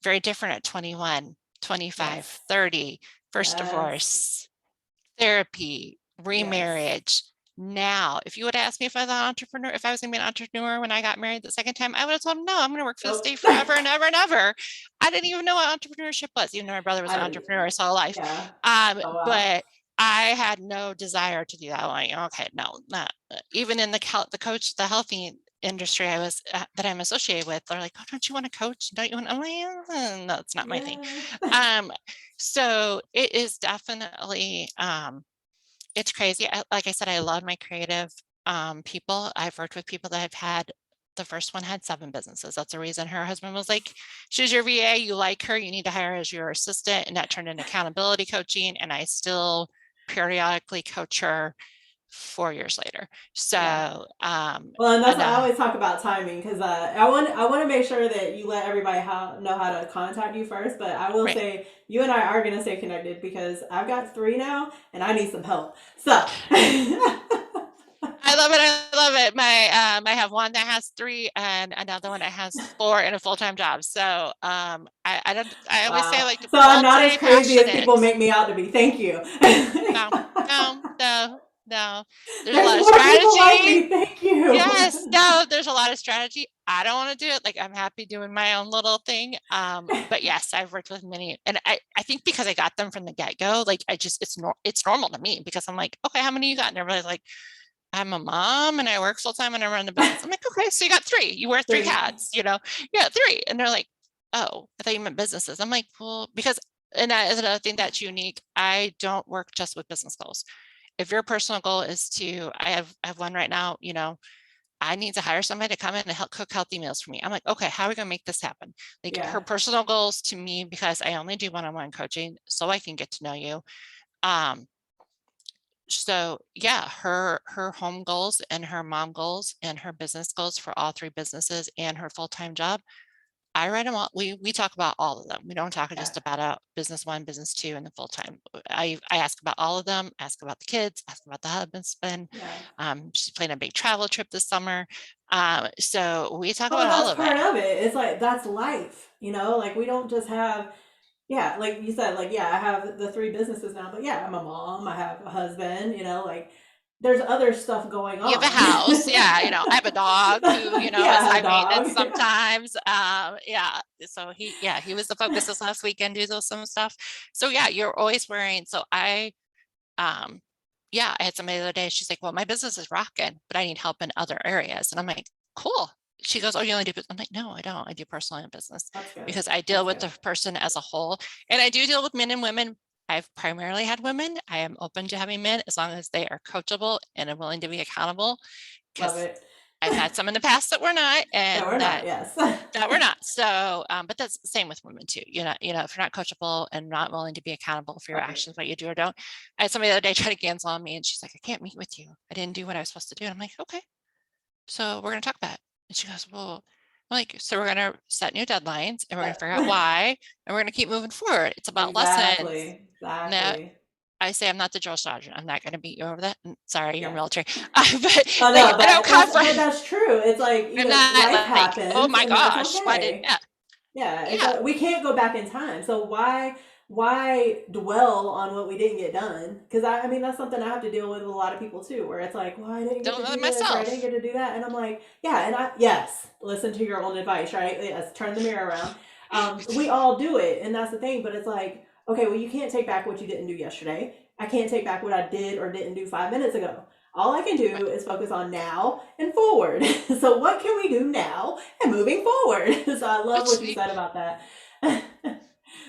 very different at 21, 25, Yes. 30, first Yes. divorce, therapy, Yes. remarriage. Now, if you would ask me if I was an entrepreneur, if I was gonna be an entrepreneur when I got married the second time, I would have told him, no, I'm gonna work for the Nope. state forever and ever and ever. I didn't even know what entrepreneurship was, even though my brother was I an didn't. entrepreneur his whole life. Yeah. Oh wow. But I had no desire to do that. I'm like, okay, no, not even in the healthy industry that I'm associated with. They're like, oh, don't you want to coach? Don't you want? I'm like, no, it's not my thing. Yeah. Um, so it is definitely it's crazy. Like I said, I love my creative people. I've worked with people that have had the first one had 7 businesses. That's the reason her husband was like, she's your VA, you like her, you need to hire her as your assistant. And that turned into accountability coaching. And I still periodically coach her 4 years later. Yeah. So Well, and that's and why I always talk about timing because I want to make sure that you let everybody know how to contact you first. But I will right. say you and I are gonna stay connected because I've got 3 now and I need some help. So I love it. I love it. I have one that has 3 and another one that has 4 and a full-time job. So I don't I always say I wow. like to So I'm not as crazy as people multi-passionate. make me out to be. Thank you. No, no, no, no. There's a There's lot of more people like strategy. me. Thank you. Yes, no, there's a lot of strategy. I don't want to do it. Like I'm happy doing my own little thing. But yes, I've worked with many, and I think because I got them from the get-go, like it's normal to me because I'm like, okay, how many you got? And everybody's like, I'm a mom and I work full time and I run the business. I'm like, okay, so you got 3. You wear 3 3. hats, Yeah, 3. And they're like, oh, I thought you meant businesses. I'm like, well, because and that is another thing that's unique. I don't work just with business goals. If your personal goal is I have one right now, I need to hire somebody to come in and help cook healthy meals for me. I'm like, okay, how are we gonna make this happen? Like Yeah. her personal goals to me, because I only do one-on-one coaching so I can get to know you. Um, so yeah, her home goals and her mom goals and her business goals for all 3 businesses and her full-time job, I write them all. We talk about all of them. We don't talk Yeah. just about business 1, business 2, and the full-time. I ask about all of them, ask about the kids, ask about the husband. Yeah. She's planning a big travel trip this summer. So we talk Well, about and all that's of it. part of it. It's like that's life, like we don't just have, yeah, like you said, like yeah, I have the 3 businesses now, but yeah, I'm a mom, I have a husband, like there's other stuff going You have a on. house. Yeah, I have a dog who, Yeah, I is have high a maintenance dog. sometimes. Yeah. So he was the focus this last weekend, do some stuff. So yeah, you're always wearing. So um, yeah, I had somebody the other day. She's like, well, my business is rocking, but I need help in other areas. And I'm like, cool. She goes, oh, you only do, I'm like, no, I don't. I do personal and business That's good. because I deal That's with good. the person as a whole. And I do deal with men and women. I've primarily had women. I am open to having men as long as they are coachable and are willing to be accountable Love because it. I've had some in the past that were not, That and we're not, yes. that were not. So, but that's the same with women too. If you're not coachable and not willing to be accountable for your Right. actions, what you do or don't. I had somebody the other day try to cancel on me, and she's like, "I can't meet with you. I didn't do what I was supposed to do." And I'm like, "Okay, so we're gonna talk about it." And she goes, "Well," I'm like, "So we're gonna set new deadlines, and we're gonna figure out why, and we're gonna keep moving forward. It's about lessons." Exactly. Now, Exactly. I say I'm not the drill sergeant. I'm not gonna beat you over that. Sorry, you're Yeah. military, but Oh like no, I don't but come that's from. but that's true. It's like, I'm not life like, oh happens my and that's gosh, why did okay. yeah, Yeah, yeah, we can't go back in time. So why dwell on what we didn't get done? Because I mean that's something I have to deal with a lot of people too, where it's like, well, I didn't get don't to know do this or I didn't myself. get to do that, and I'm like, yeah, and yes, listen to your own advice, right? Yes, turn the mirror around. We all do it, and that's the thing. But it's like, okay, well, you can't take back what you didn't do yesterday. I can't take back what I did or didn't do 5 minutes ago. All I can Right. do is focus on now and forward. So what can we do now and moving forward? So I love Which what you said about that.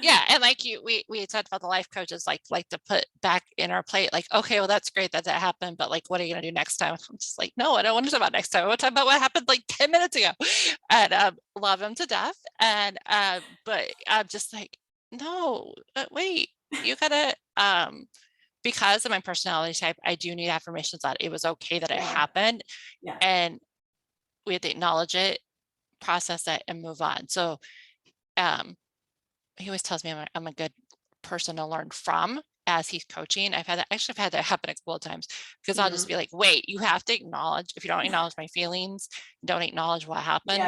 yeah, and like we had talked about the life coaches like to put back in our plate, like, okay, well that's great that happened, but like what are you gonna do next time? I'm just like, no, I don't want to talk about next time. I want to talk about what happened like 10 minutes ago. And love him to death. And but I'm just like, no, wait, you gotta because of my personality type, I do need affirmations that it was okay that it Yeah, happened. yeah, And we have to acknowledge it, process it, and move on. So um, he always tells me I'm a good person to learn from. as he's coaching. I've had that happen a couple of times because I'll just Mhm. be like, wait, you have to acknowledge, if you don't acknowledge my feelings, don't acknowledge what happened,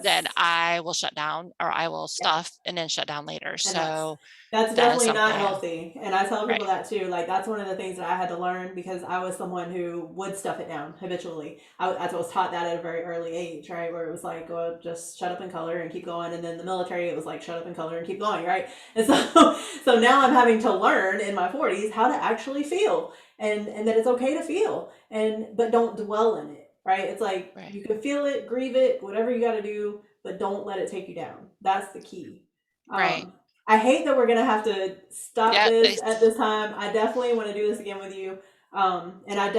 then Yes. I will shut down or I will Yep. stuff and then shut down later. And So that's that is definitely not something. healthy. And I tell Right. people that too. Like that's one of the things that I had to learn because I was someone who would stuff it down habitually. I was taught that at a very early age, right? Where it was like, oh, just shut up and color and keep going. And then the military, it was like, shut up and color and keep going, right? And so, so now I'm having to learn in my 40s how to actually feel, and that it's okay to feel, and but don't dwell in it, right? It's like Right. you can feel it, grieve it, whatever you got to do, but don't let it take you down. That's the key. Right. Um, I hate that we're gonna have to stop Yeah. this at this time. I definitely want to do this again with you. And I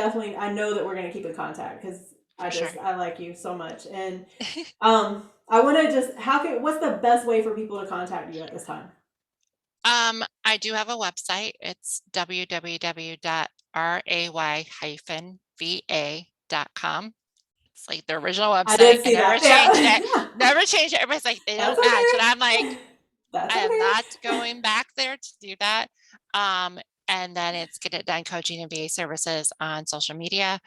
know that we're gonna keep in contact because For sure. I like you so much. And I want to just what's the best way for people to contact you at this time? I do have a website. It's www.ray-va.com. It's like the original I website. did I see never that. changed it. Yeah, Never changed it. Everybody's like, they that's don't match. And I'm like, okay. That's I am okay. not going back there to do that. Um, and then it's Get It Done Coaching and VA Services on social media,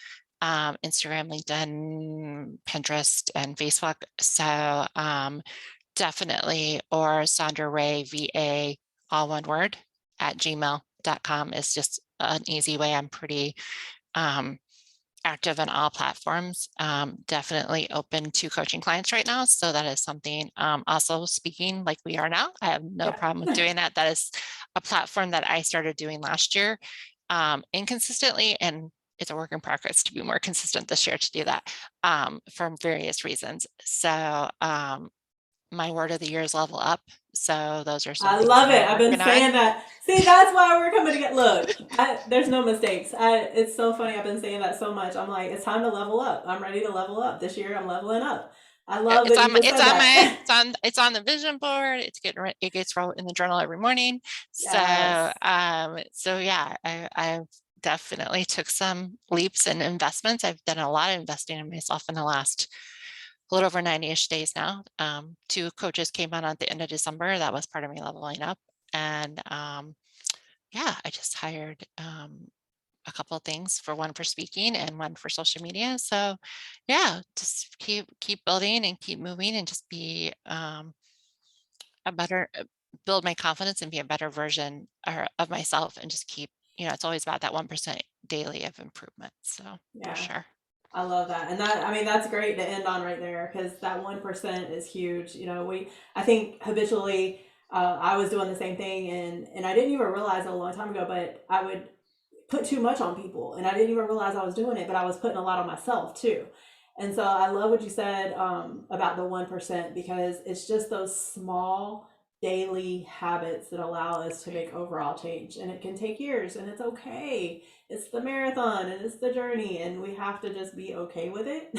Instagram, LinkedIn, Pinterest, and Facebook. So definitely, or Sondra Ray VA, all one word, at gmail.com is just an easy way. I'm pretty um, active on all platforms. Definitely open to coaching clients right now. So that is something. Also speaking like we are now, I have no Yeah. problem with doing that. That is a platform that I started doing last year, inconsistently, and it's a work in progress to be more consistent this year to do that, for various reasons. So my word of the year is level up. So those are some I things love that it. I'm I've been working on. saying that. See, that's why we're coming together. Look, there's no mistakes. It's so funny. I've been saying that so much. I'm like, it's time to level up. I'm ready to level up. This year, I'm leveling up. I love It's that you on my, just said that. it's on the vision board. It gets wrote in the journal every morning. Yes. So yeah, I've definitely took some leaps and investments. I've done a lot of investing in myself in the last a little over 90-ish days now. Two coaches came on at the end of December. That was part of me leveling up. And yeah, I just hired a couple of things, for one for speaking and one for social media. So yeah, just keep building and keep moving and just be a better build my confidence and be a better version of myself, and just keep, it's always about that 1% daily of improvement. So for Yeah. sure. I love that. And that, I mean, that's great to end on right there because that 1% is huge. I think habitually, I was doing the same thing, and I didn't even realize it a long time ago, but I would put too much on people and I didn't even realize I was doing it, but I was putting a lot on myself too. And so I love what you said about the 1% because it's just those small daily habits that allow us to Right. make overall change. And it can take years and it's okay. It's the marathon and it's the journey and we have to just be okay with it.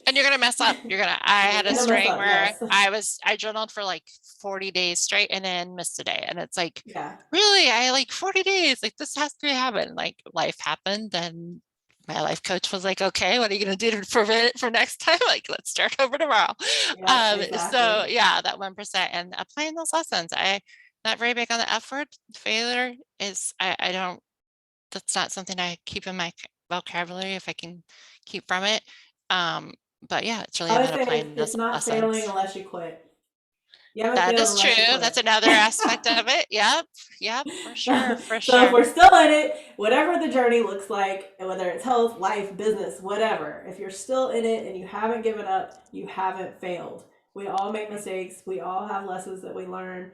And you're gonna mess up. I You're had a gonna mess string up, where yes. I journaled for like 40 days straight and then missed a day. And it's like, Yeah. really, I like 40 days, like this has to happen. Like life happened, and my life coach was like, okay, what are you gonna do to prevent it for next time? Like, let's start over tomorrow. Yep, So exactly. yeah, that 1% and applying those lessons. Not very big on the effort. Failure is, I don't, that's not something I keep in my vocabulary if I can keep from it. Um, but yeah, it's really I would about say applying it's those not failing lessons. unless you quit. You haven't That failed is true. unless you That's quit. another aspect of it. Yep. Yep. For sure. For So if sure. we're still in it, whatever the journey looks like, whether it's health, life, business, whatever, if you're still in it and you haven't given up, you haven't failed. We all make Right. mistakes. We all have lessons that we learn.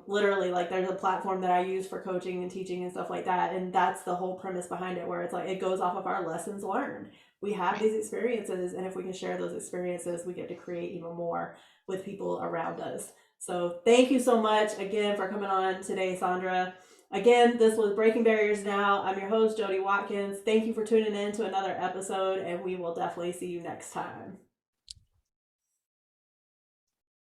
Literally, like there's a platform that I use for coaching and teaching and stuff like that, and that's the whole premise behind it, where it's like it goes off of our lessons learned. We have Right. these experiences, and if we can share those experiences, we get to create even more with people around us. So thank you so much again for coming on today, Sondra. Again, this was Breaking Barriers Now. I'm your host, Jody Watkins. Thank you for tuning in to another episode, and we will definitely see you next time.